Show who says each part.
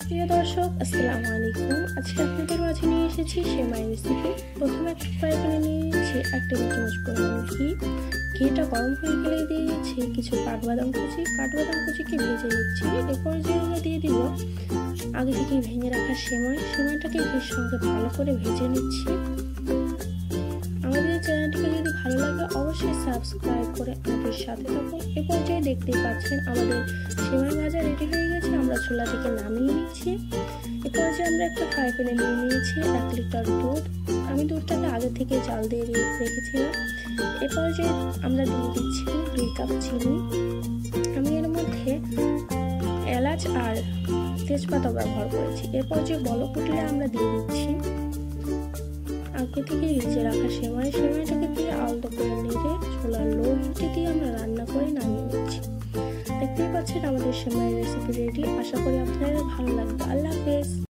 Speaker 1: প্রিয় দর্শক, আসসালামু আলাইকুম। আজকে আপনাদের মাঝে নিয়ে এসেছি সেমাই রেসিপি। প্রথমে একটা ফ্রাই প্যানে নিয়ে নিয়েছি 1 টেবিল চামচ পরিমাণ ঘি। ঘিটা গরম হয়ে গেলে দিয়ে দিচ্ছি কিছু কাঠবাদাম কুচিকে ভেজে নিচ্ছি। এরপর দিয়ে দিব আগে থেকে ভেঙে রাখা সেমাইটাকে ঘির সঙ্গে ভালো করে ভেজে নিচ্ছি। আমাদের চ্যানেলটিকে যদি ভালো লাগে অবশ্যই সাবস্ক্রাইব করে আমাদের সাথে থাকুন। এ পর্যায়ে দেখতেই পাচ্ছেন আমাদের সেমাই ভাজা রেডি হয়ে গেছে। আমরা চুলা থেকে নামিয়ে নিচ্ছি। এ পর্যায়ে আমরা একটা ফ্রাই প্যানে নিয়ে নিয়েছি 1 লিটার দুধ। আমি দুধটাকে আগে থেকে জাল দিয়ে রেখেছিলাম। এ পর্যায়ে আমরা দিয়ে দিচ্ছি 2 কাপ চিনি। আমি এর মধ্যে এলাচ আর তেজপাতা ব্যবহার করেছি। এ পর্যায়ে বলক উঠলে আমরা দিয়ে দিচ্ছি আগে থেকে ভিজে রাখা সেমাইটাকে দিয়ে আলতো করে নেড়ে চুলার লো হিটে দিয়ে আমরা রান্না করে নামিয়ে নিচ্ছি। দেখতেই পাচ্ছেন আমাদের সেমাই রেসিপি রেডি। আশা করি আপনাদের ভালো লাগবে।